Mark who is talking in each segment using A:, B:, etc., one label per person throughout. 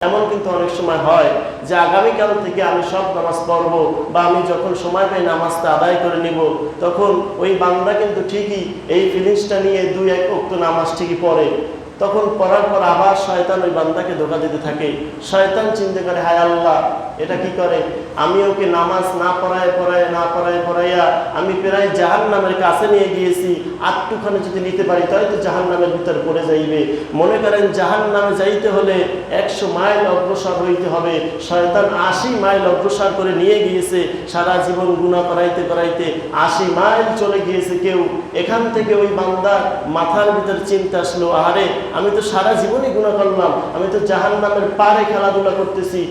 A: এমন কিন্তু অনেক সময় হয় যে আগামীকাল থেকে আমি সব নামাজ পড়ব বা আমি যখন সময় পাই নামাজটা আদায় করে নিব, তখন ওই বান্দা কিন্তু ঠিকই এই ফিলিংসটা নিয়ে 2-1 ওয়াক্ত নামাজ ঠিকই পড়ে। তখন পড়ার পর আবার শয়তান ওই বান্দাকে ধোঁকা দিতে থাকে। শয়তান চিন্তা করে, হায় আল্লাহ, এটা কি করে, আমি ওকে নামাজ না পড়াইয়া আমি প্রায় জাহান্নামের কাছে নিয়ে গিয়েছি, আটটুখানে যদি নিতে পারি তাই তো জাহান্নামের ভিতরে পড়ে যাইবে। মনে করেন জাহান্নামে যাইতে হলে 100 মাইল অগ্রসর হইতে হবে, শয়তান 80 মাইল অগ্রসর করে নিয়ে গিয়েছে। সারা জীবন গুনাহ করাইতে 80 মাইল চলে গিয়েছে কেউ। এখান থেকে ওই বান্দার মাথার ভিতরে চিন্তা আসলো, আরে আমি তো সারা জীবনই গুনাহ করলাম, আমি তো জাহান্নামের পারে খেলাধুলা করতেছি,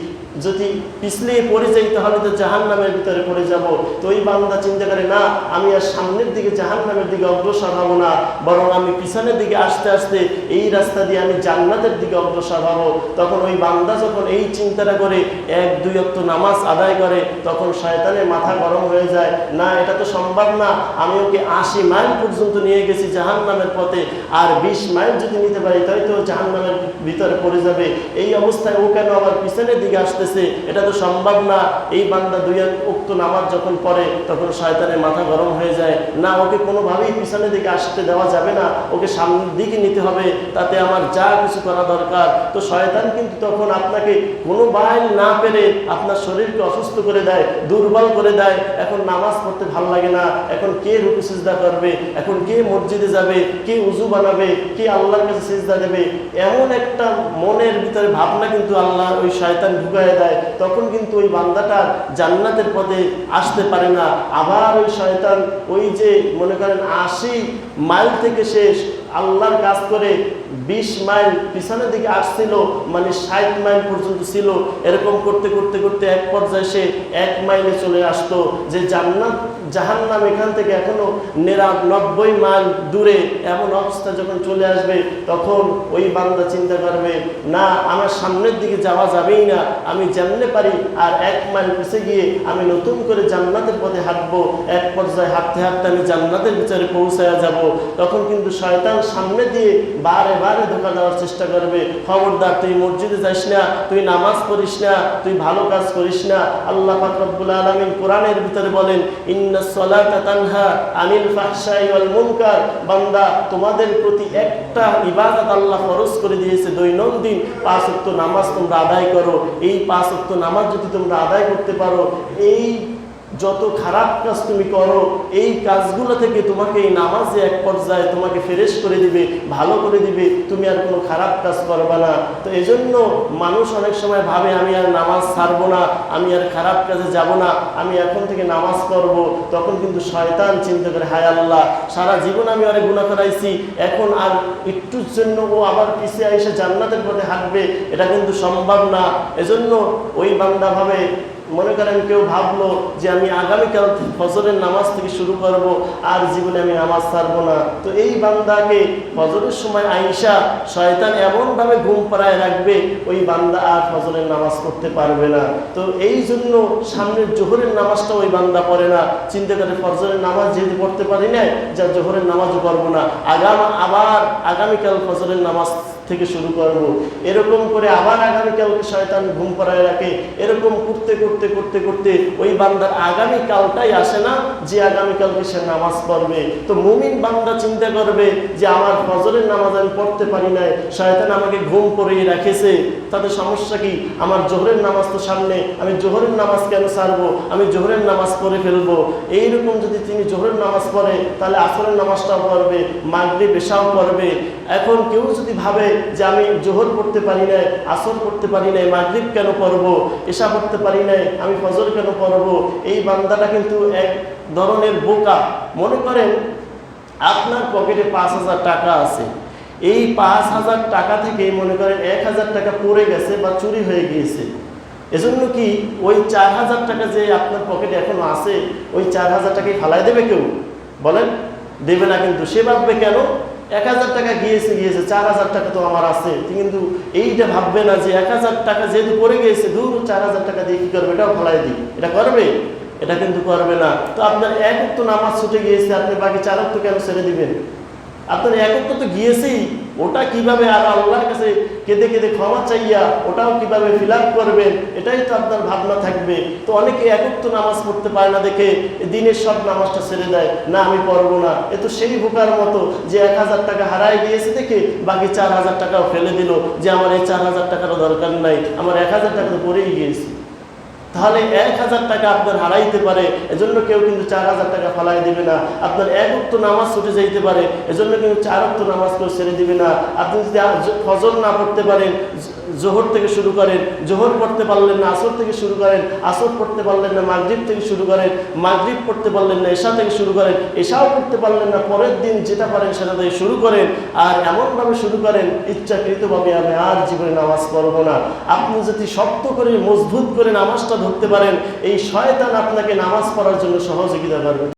A: যদি পিছলিয়ে পড়ে যাই তাহলে তো জাহান্নামের ভিতরে পড়ে যাব। তো ওই বান্দা চিন্তা করে, না, আমি আর সামনের দিকে জাহান্নামের দিকে অগ্রসর হব না, বরং আমি পিছনের দিকে আস্তে আস্তে এই রাস্তা দিয়ে আমি জান্নাতের দিকে অগ্রসর হব। তখন ওই বান্দা যখন এই চিন্তাটা করে 1-2 ওয়াক্ত নামাজ আদায় করে, তখন শয়তানের মাথা গরম হয়ে যায়, না, এটা তো সম্ভব না, আমি ওকে 80 মাইল পর্যন্ত নিয়ে গেছি জাহান্নামের পথে, আর 20 মাইল যদি নিতে পারি তাই তো জাহান্নামের ভিতরে পড়ে যাবে। এই অবস্থায় ও কেন আবার পিছনের দিকে আসতেছে, এটা তো সম্ভব না। এই বান্দা 2-1 ওয়াক্ত নামাজ যখন পড়ে তখন শয়তানের মাথা গরম হয়ে যায়, না, ওকে কোনোভাবেই পিছনের দিকে আসতে দেওয়া যাবে না, ওকে সামনের দিকে নিতে হবে, তাতে আমার যা কিছু করা দরকার। তো শয়তান কিন্তু তখন আপনাকে কোনো বাইল না পেরে আপনার শরীরকে অসুস্থ করে দেয়, দুর্বল করে দেয়। এখন নামাজ পড়তে ভালো লাগে না, এখন কে রুকু সিজদা করবে, এখন কে মসজিদে যাবে, কে উযু বানাবে, কে আল্লাহর কাছে সিজদা দেবে, এমন একটা মনের ভিতরে ভাবনা কিন্তু আল্লাহ ওই শয়তান ঢুকায় দেয়। তখন কিন্তু ওই বান্দাটা জান্নাতের পথে আসতে পারে না। আবার ওই শয়তান ওই যে মনে করেন 80 মাইল থেকে শেষ আল্লাহর কাজ করে 20 মাইল পিছনের দিকে আসছিল, মানে 60 মাইল পর্যন্ত ছিল, এরকম করতে করতে করতে এক পর্যায়ে সে 1 মাইলে চলে আসতো, যে জান্নাত জাহান্নাম এখান থেকে এখনো 90 মাইল দূরে। এমন অবস্থা যখন চলে আসবে তখন ওই বান্দা চিন্তা করবে, না, আমার সামনের দিকে যাওয়া যাবেই না, আমি যেমনে পারি আর 1 মাইল পিছিয়ে গিয়ে আমি নতুন করে জান্নাতের পথে হাঁটবো। এক পর্যায়ে হাঁটতে হাঁটতে আমি জান্নাতের ভিতরে পৌঁছায়া যাব। তখন কিন্তু শয়তান সামনে দিয়ে বারে বারে ধোঁকা দেওয়ার চেষ্টা করবে, খবরদার, তুই মসজিদে যাস না, তুই নামাজ পড়িস না, তুই ভালো কাজ করিস না। আল্লাহ পাক রব্বুল আলামিন কোরআনের ভিতরে বলেন, ইন্নাস সালাতা তানহা আনিল ফাহশাই ওয়াল মুনকার। বান্দা, তোমাদের প্রতি একটা ইবাদত আল্লাহ ফরজ করে দিয়েছে, দৈনন্দিন 5 ওয়াক্ত নামাজ তোমরা আদায় করো। এই 5 ওয়াক্ত নামাজ যদি তোমরা আদায় করতে পারো, এই যত খারাপ কাজ তুমি করো এই কাজগুলো থেকে তোমাকে এই নামাজে এক পর্যায়ে তোমাকে ফ্রেশ করে দিবে, ভালো করে দিবে, তুমি আর কোনো খারাপ কাজ করবে না। তো এজন্য মানুষ অনেক সময় ভাবে, আমি আর নামাজ ছাড়বো না, আমি আর খারাপ কাজে যাব না, আমি এখন থেকে নামাজ পড়ব। তখন কিন্তু শয়তান চিন্তা করে, হায় আল্লাহ, সারা জীবন আমি আরে গুনাহ করাইছি, এখন আর একটুর জন্য ও আবার পিছিয়ে এসে জান্নাতের পথে হাঁটবে, এটা কিন্তু সম্ভব না। এজন্য ওই বান্দা ভাবে, মনে করেন কেউ ভাবলো যে আমি আগামীকাল ফজরের নামাজ থেকে শুরু করব, আর জীবনে আমি নামাজ ছাড়বো না। তো এই বান্দাকে ফজরের সময় আইসা শয়তান এমনভাবে ঘুম পাড়ায় রাখবে, ওই বান্দা আর ফজরের নামাজ পড়তে পারবে না। তো এই জন্য সামনের জোহরের নামাজটা ওই বান্দা পড়ে না, চিন্তা করে ফজরের নামাজ যেহেতু পড়তে পারি না, যা জোহরের নামাজও করবো না, আবার আগামীকাল ফজরের নামাজ থেকে শুরু করব। এরকম করে আবার আগামীকালকে শয়তান ঘুম পাড়ায় রাখে। এরকম করতে করতে করতে করতে ওই বান্দার আগামীকালটাই আসে না যে আগামীকালকে সে নামাজ পড়বে। তো মুমিন বান্দা চিন্তা করবে যে আমার ফজরের নামাজ আমি পড়তে পারি নাই, শয়তান আমাকে ঘুম পড়িয়ে রেখেছে, তাতে সমস্যা কি, আমার জোহরের নামাজ তো সামনে, আমি জোহরের নামাজ কেন ছাড়বো, আমি জোহরের নামাজ পড়ে ফেলবো। এইরকম যদি তিনি জোহরের নামাজ পড়ে তাহলে আসরের নামাজটাও পড়বে, মাগরিব এশাও পড়বে। এখন কেউ যদি ভাবে যে আমি জোহর পড়তে পারি নাই, আসর পড়তে পারি নাই, মাগরিব কেন পড়বো, এশা পড়তে পারি নাই, আমি ফজর কেন পড়বো, এই বান্দাটা কিন্তু এক ধরনের বোকা। মনে করেন আপনার পকেটে 5,000 টাকা আছে, এই 5,000 টাকা থেকে মনে করেন 1,000 টাকা পড়ে গেছে বা চুরি হয়ে গিয়েছে। এজন্য কি ওই 4,000 টাকা যে আপনার পকেটে এখনো আছে, ওই 4,000 টাকাই ফালাই দেবে কেউ? বলেন, দেবে না। কিন্তু সে ভাববে, কেন, 1,000 টাকা গিয়েছে, 4,000 টাকা তো আমার আছে। কিন্তু এইটা ভাববে না যে 1,000 টাকা যেহেতু পড়ে গিয়েছে, দূর 4,000 টাকা দিয়ে কি করবে, এটাও ফলাই দিই, এটা করবে? এটা কিন্তু করবে না। তো আপনার 1 ওয়াক্ত নামাজ ছুটে গিয়েছে, আপনি বাকি 4 ওয়াক্ত কেন ছেড়ে দিবেন? আপনার এক ওয়াক্ত তো গিয়েছেই, ওটা কিভাবে আর আল্লাহর কাছে কেঁদে কেঁদে ক্ষমা চাইয়া ওটাও কিভাবে ফিল আপ করবেন, এটাই তো আপনার ভাবনা থাকবে। তো অনেকে এক ওয়াক্ত নামাজ পড়তে পারে না দেখে দিনের সব নামাজটা ছেড়ে দেয়, না আমি পড়বো না। এ তো সেই বোকার মতো যে 1000 টাকা হারায় গিয়েছে দেখে বাকি 4000 টাকাও ফেলে দিল, যে আমার এই 4000 টাকারও দরকার নাই, আমার 1000 টাকা তো পড়েই গিয়েছে। তাহলে 1000 টাকা আপনার হারাইতে পারে, এজন্য কেউ কিন্তু 4000 টাকা ফালাই দিবে না। আপনার এক ওয়াক্ত নামাজ ছুটে যাইতে পারে, এজন্য কিন্তু 4 ওয়াক্ত নামাজ কেউ ছেড়ে দিবে না। আপনি যদি ফজর না পড়তে পারেন, জোহর থেকে শুরু করেন, জোহর পড়তে পারলেন না আসর থেকে শুরু করেন, আসর পড়তে পারলেন না মাগরিব থেকে শুরু করেন, মাগরিব পড়তে পারলেন না এশা থেকে শুরু করেন, এশাও পড়তে পারলেন না পরের দিন যেটা পারেন সেটা থেকে শুরু করেন। আর এমনভাবে শুরু করেন ইচ্ছাকৃতভাবে আমি আর জীবনে নামাজ পড়বো না। আপনি যদি শক্ত করে মজবুত করে নামাজটা ধরতে পারেন, এই শয়তান আপনাকে নামাজ পড়ার জন্য সহযোগিতা করবে।